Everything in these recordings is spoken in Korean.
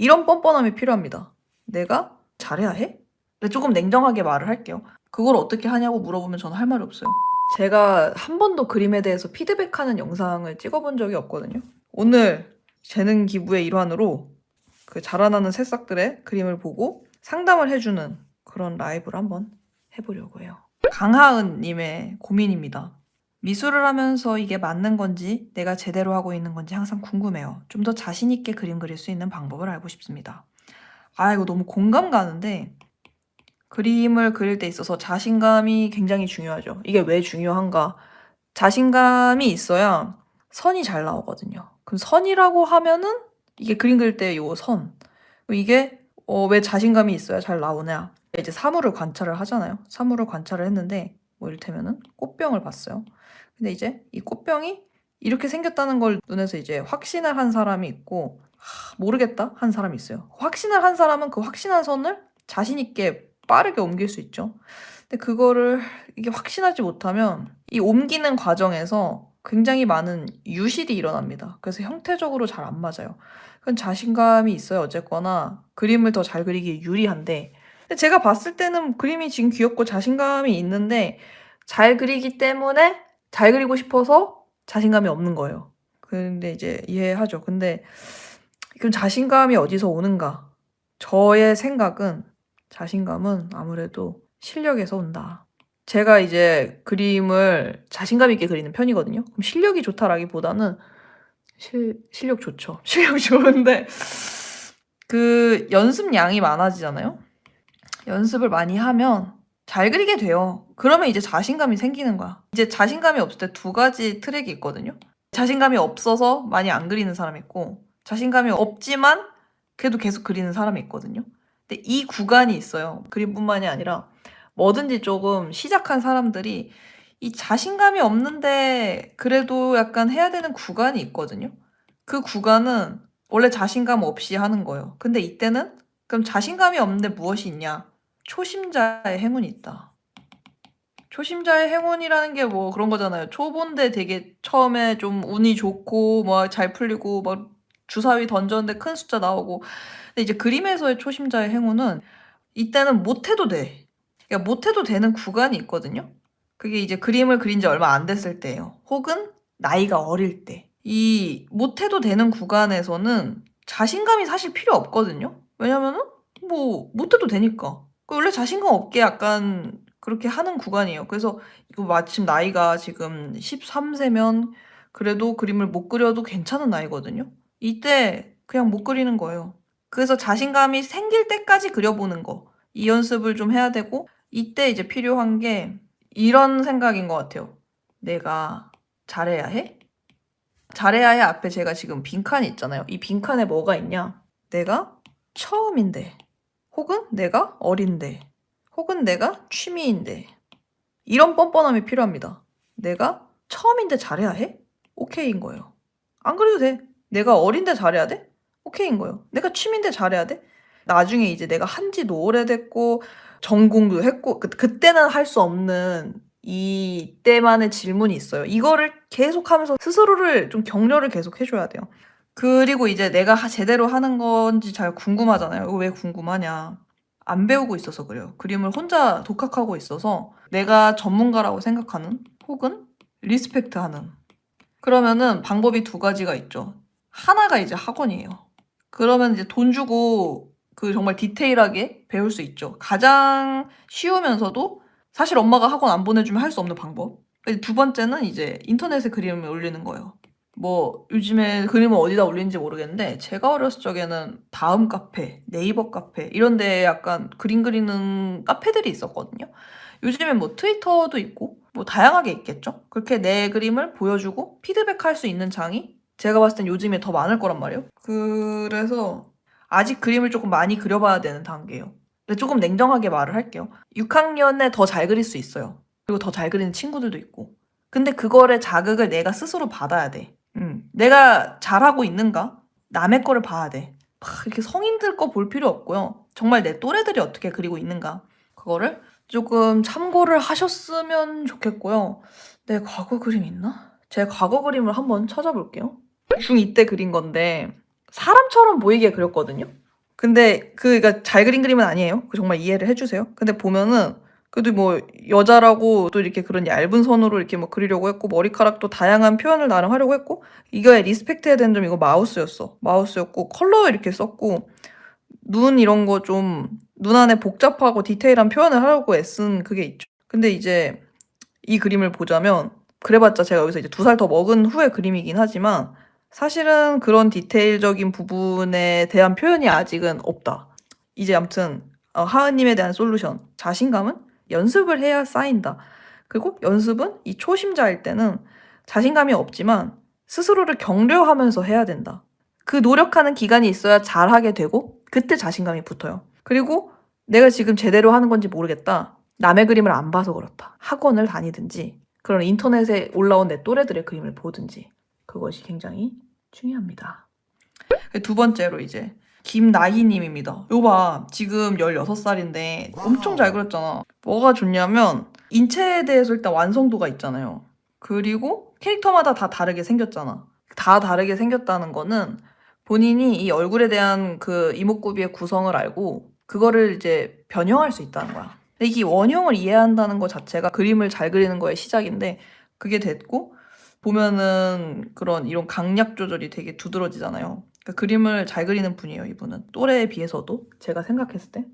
이런 뻔뻔함이 필요합니다. 내가 잘해야 해? 근데 조금 냉정하게 말을 할게요. 그걸 어떻게 하냐고 물어보면 저는 할 말이 없어요. 제가 한 번도 그림에 대해서 피드백하는 영상을 찍어본 적이 없거든요. 오늘 재능 기부의 일환으로 그 자라나는 새싹들의 그림을 보고 상담을 해주는 그런 라이브를 한번 해보려고 해요. 강하은님의 고민입니다. 미술을 하면서 이게 맞는 건지 내가 제대로 하고 있는 건지 항상 궁금해요. 좀 더 자신 있게 그림 그릴 수 있는 방법을 알고 싶습니다. 이거 너무 공감 가는데 그림을 그릴 때 있어서 자신감이 굉장히 중요하죠. 이게 왜 중요한가? 자신감이 있어야 선이 잘 나오거든요. 그럼 선이라고 하면은 이게 그림 그릴 때 요 선. 이게 왜 자신감이 있어야 잘 나오냐? 이제 사물을 관찰을 하잖아요. 사물을 관찰을 했는데 뭐 이를테면은 꽃병을 봤어요. 근데 이제 이 꽃병이 이렇게 생겼다는 걸 눈에서 이제 확신을 한 사람이 있고 모르겠다 한 사람이 있어요. 확신을 한 사람은 그 확신한 선을 자신 있게 빠르게 옮길 수 있죠. 근데 그거를 이게 확신하지 못하면 이 옮기는 과정에서 굉장히 많은 유실이 일어납니다. 그래서 형태적으로 잘 안 맞아요. 그건 자신감이 있어요. 어쨌거나 그림을 더 잘 그리기에 유리한데 근데 제가 봤을 때는 그림이 지금 귀엽고 자신감이 있는데 잘 그리기 때문에 잘 그리고 싶어서 자신감이 없는 거예요. 근데 이제 이해하죠. 근데 그럼 자신감이 어디서 오는가? 저의 생각은 자신감은 아무래도 실력에서 온다. 제가 이제 그림을 자신감 있게 그리는 편이거든요. 그럼 실력이 좋다라기보다는 실력 좋죠. 실력 좋은데 그 연습량이 많아지잖아요. 연습을 많이 하면 잘 그리게 돼요. 그러면 이제 자신감이 생기는 거야. 이제 자신감이 없을 때 두 가지 트랙이 있거든요. 자신감이 없어서 많이 안 그리는 사람이 있고 자신감이 없지만 그래도 계속 그리는 사람이 있거든요. 근데 이 구간이 있어요. 그림뿐만이 아니라 뭐든지 조금 시작한 사람들이 이 자신감이 없는데 그래도 약간 해야 되는 구간이 있거든요. 그 구간은 원래 자신감 없이 하는 거예요. 근데 이때는 그럼 자신감이 없는데 무엇이 있냐? 초심자의 행운이 있다. 초심자의 행운이라는 게 뭐 그런 거잖아요. 초보인데 되게 처음에 좀 운이 좋고 뭐 잘 풀리고 막 주사위 던졌는데 큰 숫자 나오고. 근데 이제 그림에서의 초심자의 행운은 이때는 못해도 돼. 그러니까 못해도 되는 구간이 있거든요. 그게 이제 그림을 그린 지 얼마 안 됐을 때예요. 혹은 나이가 어릴 때. 이 못해도 되는 구간에서는 자신감이 사실 필요 없거든요. 왜냐면은 뭐 못해도 되니까. 원래 자신감 없게 약간 그렇게 하는 구간이에요. 그래서 이거 마침 나이가 지금 13세면 그래도 그림을 못 그려도 괜찮은 나이거든요. 이때 그냥 못 그리는 거예요. 그래서 자신감이 생길 때까지 그려보는 거. 이 연습을 좀 해야 되고 이때 이제 필요한 게 이런 생각인 것 같아요. 내가 잘해야 해? 잘해야 해 앞에 제가 지금 빈칸이 있잖아요. 이 빈칸에 뭐가 있냐? 내가 처음인데 혹은 내가 어린데 혹은 내가 취미인데 이런 뻔뻔함이 필요합니다. 내가 처음인데 잘해야 해? 오케이인 거예요. 안 그래도 돼. 내가 어린데 잘해야 돼? 오케이인 거예요. 내가 취미인데 잘해야 돼? 나중에 이제 내가 한지도 오래됐고 전공도 했고 그때는 할 수 없는 이때만의 질문이 있어요. 이거를 계속하면서 스스로를 좀 격려를 계속 해줘야 돼요. 그리고 이제 내가 제대로 하는 건지 잘 궁금하잖아요. 이거 왜 궁금하냐? 안 배우고 있어서 그래요. 그림을 혼자 독학하고 있어서 내가 전문가라고 생각하는 혹은 리스펙트하는 그러면은 방법이 두 가지가 있죠. 하나가 이제 학원이에요. 그러면 이제 돈 주고 그 정말 디테일하게 배울 수 있죠. 가장 쉬우면서도 사실 엄마가 학원 안 보내주면 할 수 없는 방법. 두 번째는 이제 인터넷에 그림을 올리는 거예요. 뭐 요즘에 그림을 어디다 올리는지 모르겠는데 제가 어렸을 적에는 다음 카페, 네이버 카페 이런 데 약간 그림 그리는 카페들이 있었거든요. 요즘엔 뭐 트위터도 있고 뭐 다양하게 있겠죠. 그렇게 내 그림을 보여주고 피드백할 수 있는 장이 제가 봤을 땐 요즘에 더 많을 거란 말이에요. 그래서 아직 그림을 조금 많이 그려봐야 되는 단계예요. 근데 조금 냉정하게 말을 할게요. 6학년에 더 잘 그릴 수 있어요. 그리고 더 잘 그리는 친구들도 있고. 근데 그거를 자극을 내가 스스로 받아야 돼. 내가 잘하고 있는가? 남의 거를 봐야 돼. 막 이렇게 성인들 거 볼 필요 없고요. 정말 내 또래들이 어떻게 그리고 있는가? 그거를 조금 참고를 하셨으면 좋겠고요. 내 과거 그림 있나? 제 과거 그림을 한번 찾아볼게요. 중2 때 그린 건데 사람처럼 보이게 그렸거든요. 근데 그러니까 잘 그린 그림은 아니에요. 정말 이해를 해주세요. 근데 보면은 그래도 뭐 여자라고 또 이렇게 그런 얇은 선으로 이렇게 뭐 그리려고 했고 머리카락도 다양한 표현을 나름 하려고 했고 이거에 리스펙트해야 되는 점 이거 마우스였어. 마우스였고 컬러 이렇게 썼고 눈 이런 거 좀 눈 안에 복잡하고 디테일한 표현을 하려고 애쓴 그게 있죠. 근데 이제 이 그림을 보자면 그래봤자 제가 여기서 이제 2살 더 먹은 후의 그림이긴 하지만 사실은 그런 디테일적인 부분에 대한 표현이 아직은 없다. 이제 아무튼 하은님에 대한 솔루션. 자신감은 연습을 해야 쌓인다. 그리고 연습은 이 초심자일 때는 자신감이 없지만 스스로를 격려하면서 해야 된다. 그 노력하는 기간이 있어야 잘하게 되고 그때 자신감이 붙어요. 그리고 내가 지금 제대로 하는 건지 모르겠다. 남의 그림을 안 봐서 그렇다. 학원을 다니든지 그런 인터넷에 올라온 내 또래들의 그림을 보든지 그것이 굉장히 중요합니다. 두 번째로 이제 김나희님입니다. 이거 봐. 지금 16살인데 엄청 잘 그렸잖아. 뭐가 좋냐면 인체에 대해서 일단 완성도가 있잖아요. 그리고 캐릭터마다 다 다르게 생겼잖아. 다 다르게 생겼다는 거는 본인이 이 얼굴에 대한 그 이목구비의 구성을 알고 그거를 이제 변형할 수 있다는 거야. 근데 이게 원형을 이해한다는 것 자체가 그림을 잘 그리는 거의 시작인데 그게 됐고 보면은 그런 이런 강약 조절이 되게 두드러지잖아요. 그러니까 그림을 잘 그리는 분이에요, 이분은. 또래에 비해서도 제가 생각했을 때.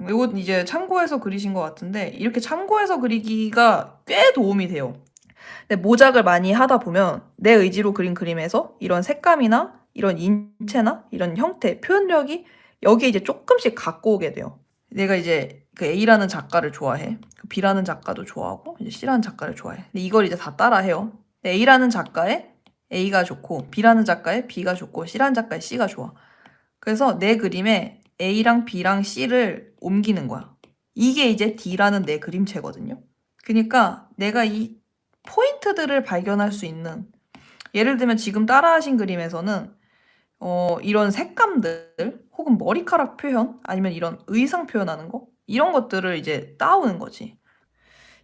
이건 이제 참고해서 그리신 것 같은데 이렇게 참고해서 그리기가 꽤 도움이 돼요. 근데 모작을 많이 하다 보면 내 의지로 그린 그림에서 이런 색감이나 이런 인체나 이런 형태, 표현력이 여기에 이제 조금씩 갖고 오게 돼요. 내가 이제 그 A라는 작가를 좋아해. 그 B라는 작가도 좋아하고 이제 C라는 작가를 좋아해. 근데 이걸 이제 다 따라해요. A라는 작가의 A가 좋고 B라는 작가의 B가 좋고 C라는 작가의 C가 좋아. 그래서 내 그림에 A랑 B랑 C를 옮기는 거야. 이게 이제 D라는 내 그림체거든요. 그러니까 내가 이 포인트들을 발견할 수 있는 예를 들면 지금 따라하신 그림에서는 이런 색감들 혹은 머리카락 표현 아니면 이런 의상 표현하는 거 이런 것들을 이제 따오는 거지.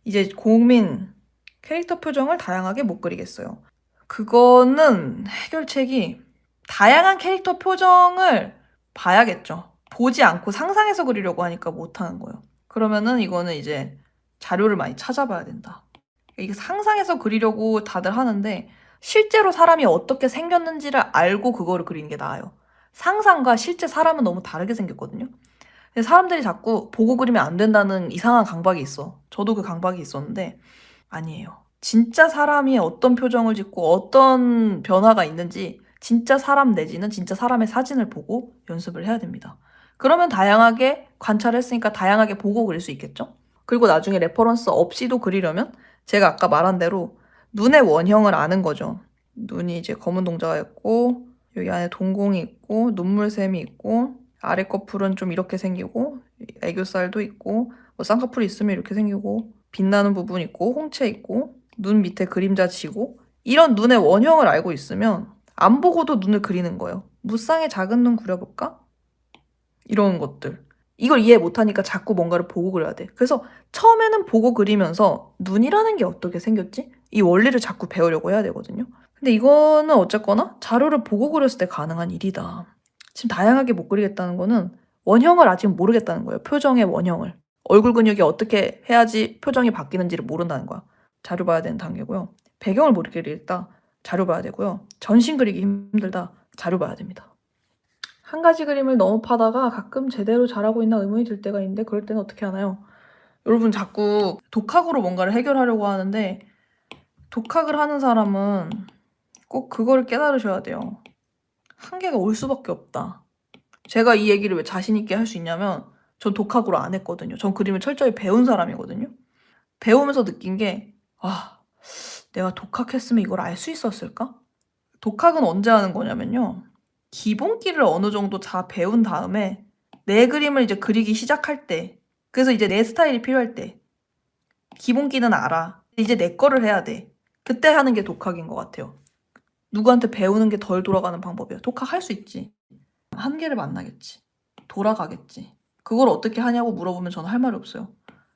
이제 고민 캐릭터 표정을 다양하게 못 그리겠어요. 그거는 해결책이 다양한 캐릭터 표정을 봐야겠죠. 보지 않고 상상해서 그리려고 하니까 못하는 거예요. 그러면은 이거는 이제 자료를 많이 찾아봐야 된다. 이게 상상해서 그리려고 다들 하는데 실제로 사람이 어떻게 생겼는지를 알고 그거를 그리는 게 나아요. 상상과 실제 사람은 너무 다르게 생겼거든요. 근데 사람들이 자꾸 보고 그리면 안 된다는 이상한 강박이 있어. 저도 그 강박이 있었는데 아니에요. 진짜 사람이 어떤 표정을 짓고 어떤 변화가 있는지 진짜 사람 내지는 진짜 사람의 사진을 보고 연습을 해야 됩니다. 그러면 다양하게 관찰했으니까 다양하게 보고 그릴 수 있겠죠? 그리고 나중에 레퍼런스 없이도 그리려면 제가 아까 말한 대로 눈의 원형을 아는 거죠. 눈이 이제 검은 동자가 있고 여기 안에 동공이 있고 눈물샘이 있고 아래 커플은 좀 이렇게 생기고 애교살도 있고 뭐 쌍꺼풀이 있으면 이렇게 생기고 빛나는 부분 있고 홍채 있고 눈 밑에 그림자 지고 이런 눈의 원형을 알고 있으면 안 보고도 눈을 그리는 거예요. 무쌍의 작은 눈 그려볼까? 이런 것들. 이걸 이해 못하니까 자꾸 뭔가를 보고 그려야 돼. 그래서 처음에는 보고 그리면서 눈이라는 게 어떻게 생겼지? 이 원리를 자꾸 배우려고 해야 되거든요. 근데 이거는 어쨌거나 자료를 보고 그렸을 때 가능한 일이다. 지금 다양하게 못 그리겠다는 거는 원형을 아직 모르겠다는 거예요. 표정의 원형을. 얼굴 근육이 어떻게 해야지 표정이 바뀌는지를 모른다는 거야. 자료 봐야 되는 단계고요. 배경을 모르겠다. 자료 봐야 되고요. 전신 그리기 힘들다. 자료 봐야 됩니다. 한 가지 그림을 너무 파다가 가끔 제대로 잘하고 있나 의문이 들 때가 있는데 그럴 때는 어떻게 하나요? 여러분 자꾸 독학으로 뭔가를 해결하려고 하는데 독학을 하는 사람은 꼭 그거를 깨달으셔야 돼요. 한계가 올 수밖에 없다. 제가 이 얘기를 왜 자신 있게 할 수 있냐면 전 독학으로 안 했거든요. 전 그림을 철저히 배운 사람이거든요. 배우면서 느낀 게 내가 독학했으면 이걸 알 수 있었을까? 독학은 언제 하는 거냐면요. 기본기를 어느 정도 다 배운 다음에 내 그림을 이제 그리기 시작할 때 그래서 이제 내 스타일이 필요할 때 기본기는 알아. 이제 내 거를 해야 돼. 그때 하는 게 독학인 것 같아요. 누구한테 배우는 게 덜 돌아가는 방법이야. 독학할 수 있지. 한계를 만나겠지. 돌아가겠지. 그걸 어떻게 하냐고 물어보면 저는 할 말이 없어요.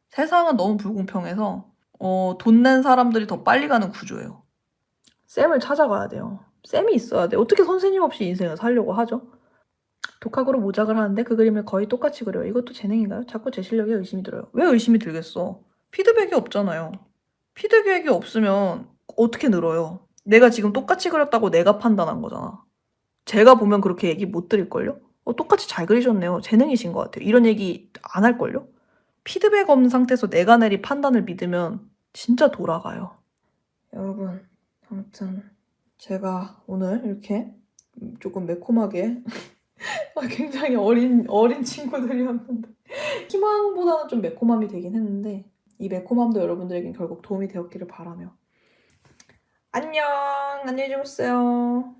세상은 너무 불공평해서 돈 낸 사람들이 더 빨리 가는 구조예요. 쌤을 찾아가야 돼요. 쌤이 있어야 돼. 어떻게 선생님 없이 인생을 살려고 하죠? 독학으로 모작을 하는데 그 그림을 거의 똑같이 그려요. 이것도 재능인가요? 자꾸 제 실력에 의심이 들어요. 왜 의심이 들겠어? 피드백이 없잖아요. 피드백이 없으면 어떻게 늘어요? 내가 지금 똑같이 그렸다고 내가 판단한 거잖아. 제가 보면 그렇게 얘기 못 드릴걸요? 똑같이 잘 그리셨네요. 재능이신 것 같아요. 이런 얘기 안 할걸요? 피드백 없는 상태에서 내가 내린 판단을 믿으면 진짜 돌아가요. 여러분, 아무튼 제가 오늘 이렇게 조금 매콤하게 굉장히 어린 친구들이었는데 희망보다는 좀 매콤함이 되긴 했는데 이 매콤함도 여러분들에겐 결국 도움이 되었기를 바라며 안녕! 안녕히 주무세요.